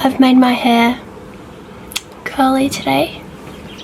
I've made my hair curly today.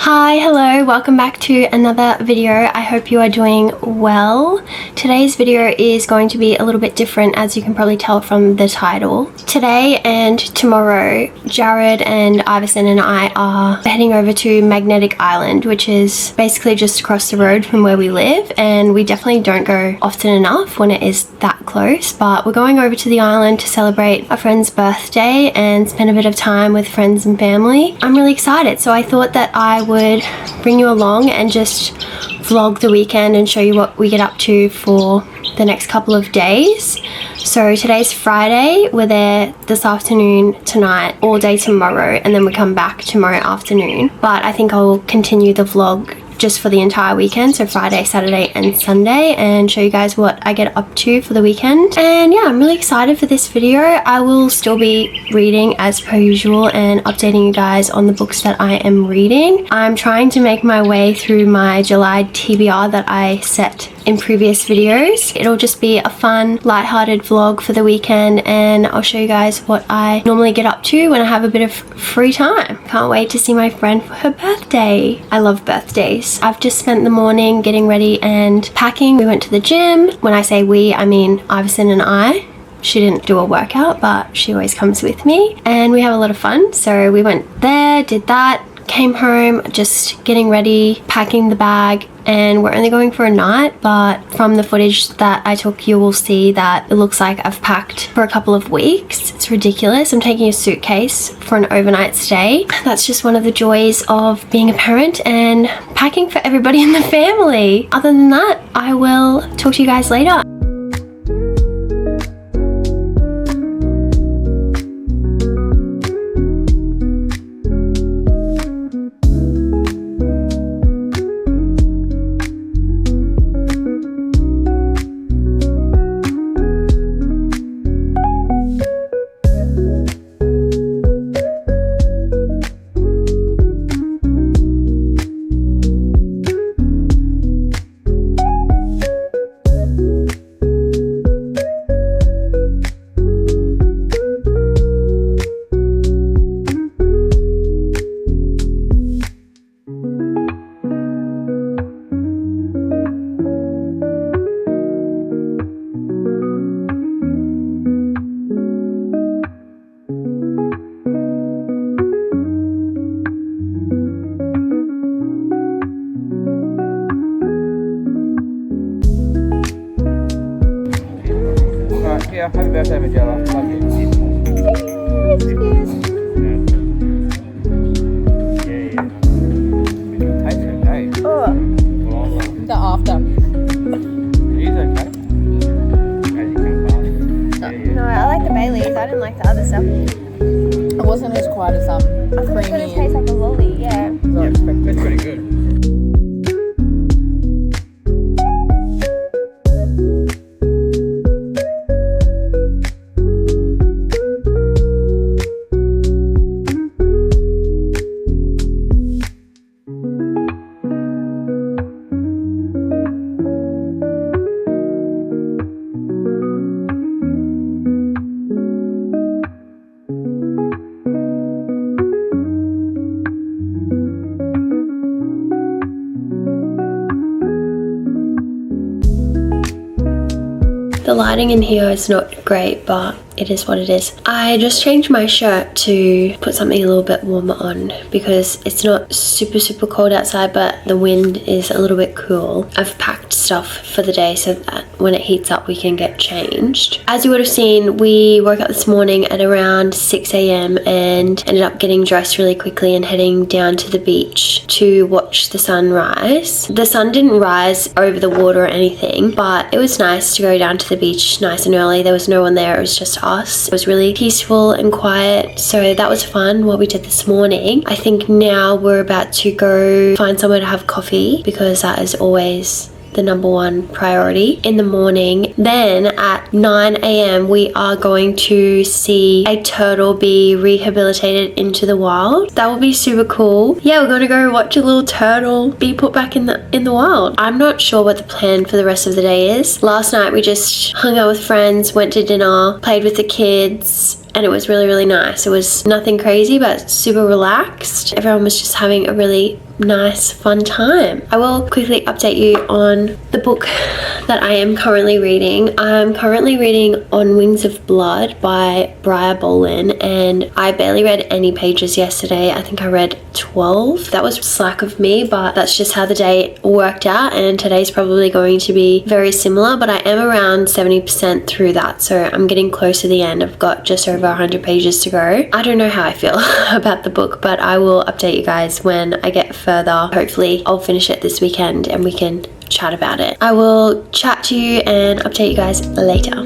Hi, hello, welcome back to another video. I hope you are doing well. Today's video is going to be a little bit different, as you can probably tell from the title. Today and tomorrow, Jared and Iverson and I are heading over to Magnetic Island, which is basically just across the road from where we live, and we definitely don't go often enough when it is that close, but we're going over to the island to celebrate a friend's birthday and spend a bit of time with friends and family. I'm really excited, so I thought that I would bring you along and just vlog the weekend and show you what we get up to for the next couple of days. So today's Friday, we're there this afternoon, tonight, all day tomorrow, and then we come back tomorrow afternoon. But I think I'll continue the vlog just for the entire weekend, so Friday, Saturday and Sunday, and show you guys what I get up to for the weekend. And yeah, I'm really excited for this video. I will still be reading as per usual and updating you guys on the books that I am reading. I'm trying to make my way through my July TBR that I set in previous videos. It'll just be a fun, lighthearted vlog for the weekend, and I'll show you guys what I normally get up to when I have a bit of free time. Can't wait to see my friend for her birthday. I love birthdays. I've just spent the morning getting ready and packing. We went to the gym. When I say we, I mean Iverson and I. She didn't do a workout, but she always comes with me, and we have a lot of fun. So we went there, did that, came home, just getting ready, packing the bag, and we're only going for a night, but from the footage that I took, you will see that it looks like I've packed for a couple of weeks. It's ridiculous. I'm taking a suitcase for an overnight stay. That's just one of the joys of being a parent and packing for everybody in the family. Other than that, I will talk to you guys later. Yeah, happy birthday, Magella. Love you. Tastes okay. Oh, the after. It is okay. No, I like the Baileys. I didn't like the other stuff. It wasn't as quite as I thought it was creamy. gonna taste like a lolly. Yeah. Yeah, it's pretty good. The lighting in here is not great, but it is what it is. I just changed my shirt to put something a little bit warmer on because it's not super cold outside, but the wind is a little bit cool. I've packed stuff for the day so that when it heats up we can get changed. As you would have seen, we woke up this morning at around 6 AM and ended up getting dressed really quickly and heading down to the beach to watch the sun rise. The sun didn't rise over the water or anything, but it was nice to go down to the beach nice and early. There was no one there, it was just us. It was really peaceful and quiet, so that was fun what we did this morning. I think now we're about to go find somewhere to have coffee because that is always the number one priority in the morning. Then at 9 AM we are going to see a turtle be rehabilitated into the wild. That will be super cool. Yeah, we're gonna go watch a little turtle be put back in the wild. I'm not sure what the plan for the rest of the day is. Last night we just hung out with friends, went to dinner, played with the kids, and it was really, really nice. It was nothing crazy, but super relaxed. Everyone was just having a really nice, fun time. I will quickly update you on the book that I am currently reading. I'm currently reading On Wings of Blood by Briar Boleyn, and I barely read any pages yesterday. I think I read 12. That was slack of me, but that's just how the day worked out, and today's probably going to be very similar, but I am around 70% through that, so I'm getting close to the end. I've got just over 100 pages to go. I don't know how I feel about the book, but I will update you guys when I get further. Hopefully I'll finish it this weekend and we can chat about it. I will chat to you and update you guys later.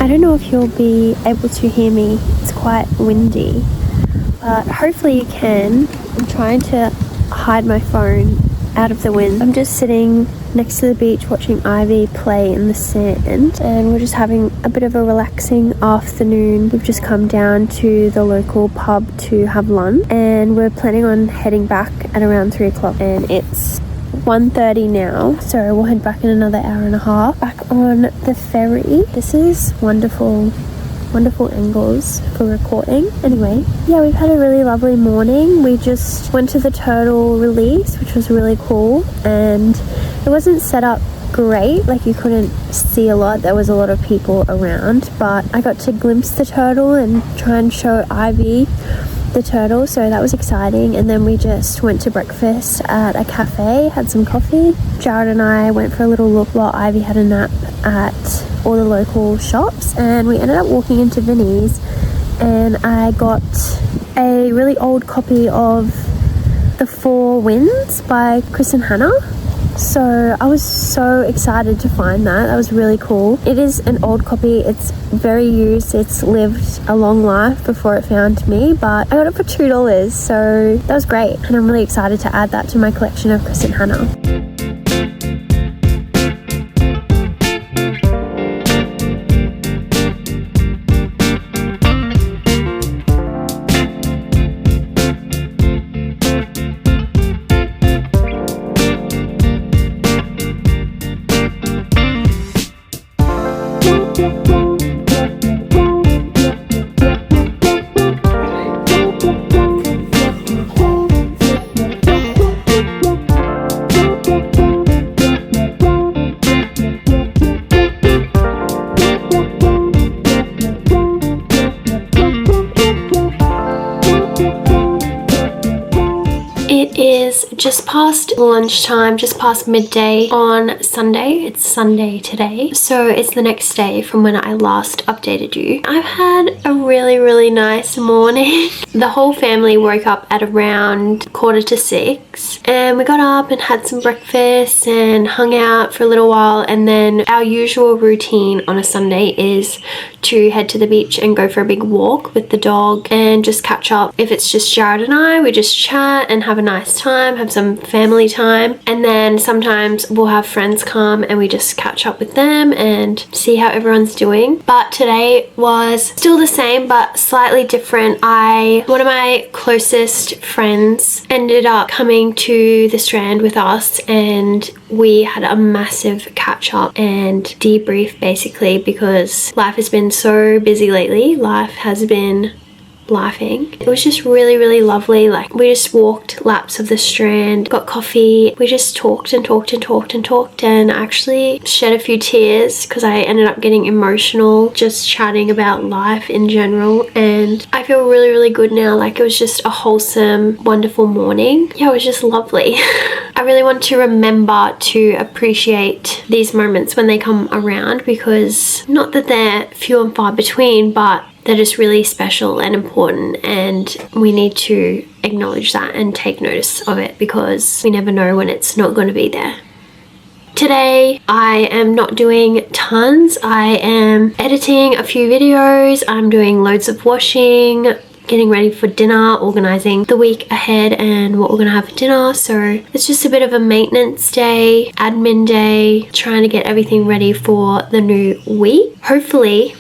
I don't know if you'll be able to hear me. It's quite windy, but hopefully you can. I'm trying to hide my phone out of the wind. I'm just sitting next to the beach watching Ivy play in the sand, and we're just having a bit of a relaxing afternoon. We've just come down to the local pub to have lunch, and we're planning on heading back at around 3 o'clock, and it's 1:30 now, so we'll head back in another hour and a half. Back on the ferry. This is wonderful angles for recording. Anyway, yeah, we've had a really lovely morning. We just went to the turtle release, which was really cool, and it wasn't set up great, like you couldn't see a lot. There was a lot of people around, but I got to glimpse the turtle and try and show Ivy the turtle, so that was exciting. And then we just went to breakfast at a cafe, had some coffee. Jared and I went for a little look while Ivy had a nap at all the local shops, and we ended up walking into Vinnie's, and I got a really old copy of The Four Winds by Chris and Hannah. So I was so excited to find that. That was really cool. It is an old copy. It's very used. It's lived a long life before it found me, but I got it for $2, so that was great. And I'm really excited to add that to my collection of Chris and Hannah. It is just past lunchtime, just past midday on Sunday. It's Sunday today, so it's the next day from when I last updated you. I've had a really nice morning. The whole family woke up at around 5:45, and we got up and had some breakfast and hung out for a little while, and then our usual routine on a Sunday is to head to the beach and go for a big walk with the dog and just catch up. If it's just Jared and I, we just chat and have a nice time, have some family time, and then sometimes we'll have friends come and we just catch up with them and see how everyone's doing. But today was still the same but slightly different. One of my closest friends ended up coming to the Strand with us, and we had a massive catch up and debrief basically, because life has been so busy lately. Life has been lifing. It was just really lovely. Like, we just walked laps of the Strand, got coffee, we just talked and actually shed a few tears because I ended up getting emotional just chatting about life in general, and I feel really good now. Like, it was just a wholesome, wonderful morning. Yeah, it was just lovely. I really want to remember to appreciate these moments when they come around, because not that they're few and far between, but they're just really special and important, and we need to acknowledge that and take notice of it, because we never know when it's not going to be there. Today I am not doing tons. I am editing a few videos, I'm doing loads of washing, getting ready for dinner, organizing the week ahead and what we're gonna have for dinner. So it's just a bit of a maintenance day, admin day, trying to get everything ready for the new week. Hopefully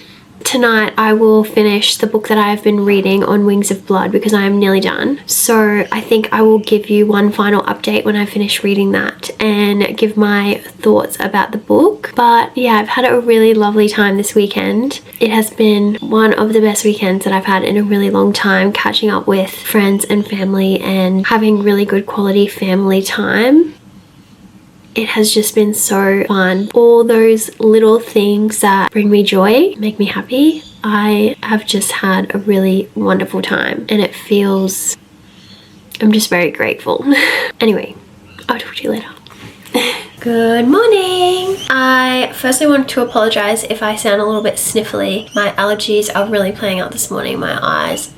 tonight I will finish the book that I have been reading on Wings of Blood, because I am nearly done. So I think I will give you one final update when I finish reading that and give my thoughts about the book. But yeah, I've had a really lovely time this weekend. It has been one of the best weekends that I've had in a really long time, catching up with friends and family and having really good quality family time. It has just been so fun. All those little things that bring me joy, make me happy. I have just had a really wonderful time, and it feels, I'm just very grateful. Anyway, I'll talk to you later. Good morning. I firstly want to apologize if I sound a little bit sniffly. My allergies are really playing out this morning. My eyes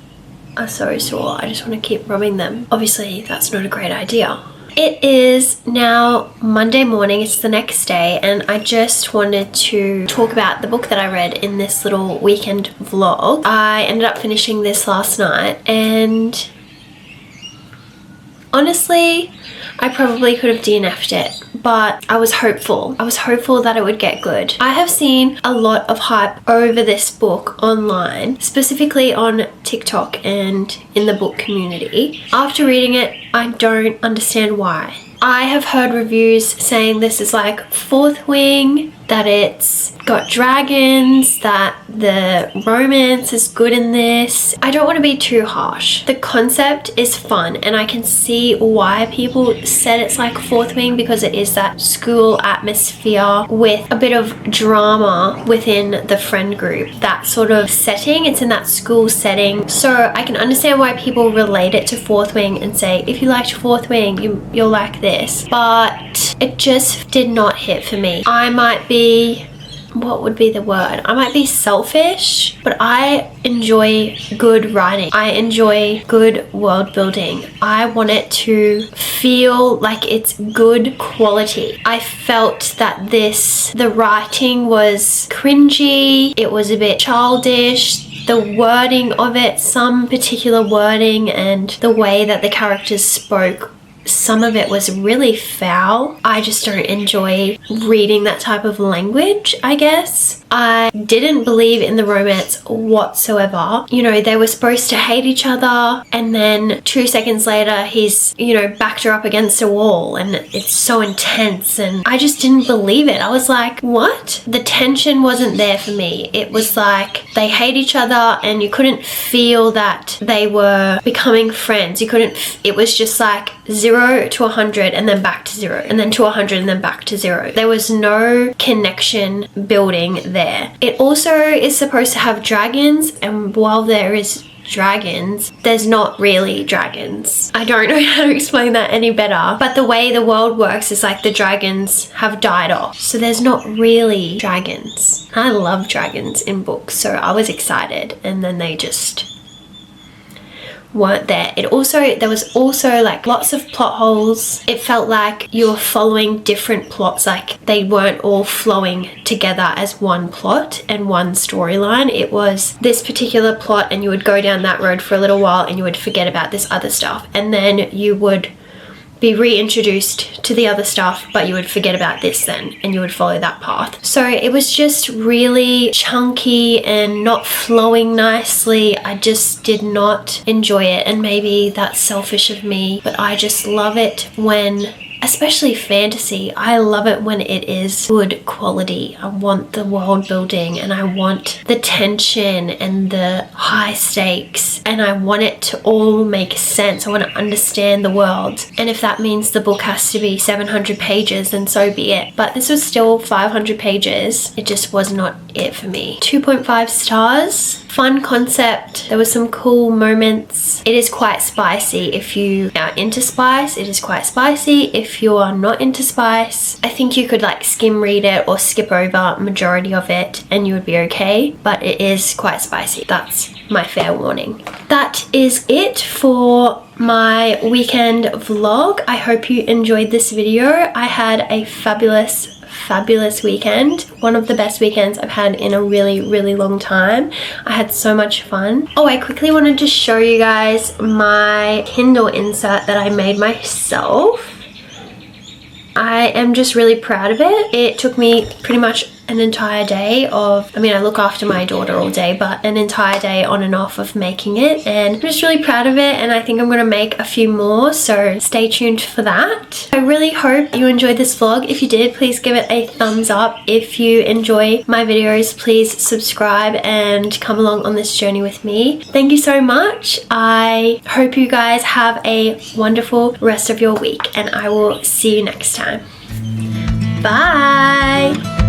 are so sore. I just want to keep rubbing them. Obviously, that's not a great idea. It is now Monday morning, it's the next day, and I just wanted to talk about the book that I read in this little weekend vlog. I ended up finishing this last night, and honestly, I probably could have DNF'd it, but I was hopeful. I was hopeful that it would get good. I have seen a lot of hype over this book online, specifically on TikTok and in the book community. After reading it, I don't understand why. I have heard reviews saying this is like Fourth Wing, that it's got dragons, that the romance is good in this. I don't want to be too harsh. The concept is fun, and I can see why people said it's like Fourth Wing, because it is that school atmosphere with a bit of drama within the friend group. That sort of setting, it's in that school setting. So I can understand why people relate it to Fourth Wing and say, if you liked Fourth Wing, you'll like this. But it just did not hit for me. I might be, what would be the word? I might be selfish, but I enjoy good writing. I enjoy good world building. I want it to feel like it's good quality. I felt that the writing was cringy. It was a bit childish. The wording of it, some particular wording and the way that the characters spoke, some of it was really foul. I just don't enjoy reading that type of language, I guess. I didn't believe in the romance whatsoever. You know, they were supposed to hate each other, and then 2 seconds later he's, you know, backed her up against a wall, and it's so intense, and I just didn't believe it. I was like, what? The tension wasn't there for me. It was like they hate each other and you couldn't feel that they were becoming friends. You couldn't, it was just like 0 to 100 and then back to 0, and then to 100 and then back to 0. There was no connection building there. It also is supposed to have dragons, and while there is dragons, there's not really dragons. I don't know how to explain that any better, but the way the world works is like the dragons have died off, so there's not really dragons. I love dragons in books, so I was excited, and then they just weren't there. There was also like lots of plot holes. It felt like you were following different plots, like they weren't all flowing together as one plot and one storyline. It was this particular plot, and you would go down that road for a little while and you would forget about this other stuff, and then you would be reintroduced to the other stuff, but you would forget about this then and you would follow that path. So it was just really chunky and not flowing nicely. I just did not enjoy it, and maybe that's selfish of me, but I just love it when, especially fantasy, I love it when it is good quality. I want the world building, and I want the tension and the high stakes, and I want it to all make sense. I want to understand the world, and if that means the book has to be 700 pages, then so be it. But this was still 500 pages. It just was not it for me. 2.5 stars. Fun concept. There were some cool moments. It is quite spicy. If you are into spice, it is quite spicy. If you are not into spice, I think you could like skim read it or skip over majority of it and you would be okay, but it is quite spicy. That's my fair warning. That is it for my weekend vlog. I hope you enjoyed this video. I had a fabulous weekend. One of the best weekends I've had in a really long time. I had so much fun. Oh, I quickly wanted to show you guys my Kindle insert that I made myself. I am just really proud of it. It took me pretty much an entire day of, I mean, I look after my daughter all day, but an entire day on and off of making it, and I'm just really proud of it, and I think I'm gonna make a few more, so stay tuned for that. I really hope you enjoyed this vlog. If you did, please give it a thumbs up. If you enjoy my videos, please subscribe and come along on this journey with me. Thank you so much. I hope you guys have a wonderful rest of your week, and I will see you next time. Bye!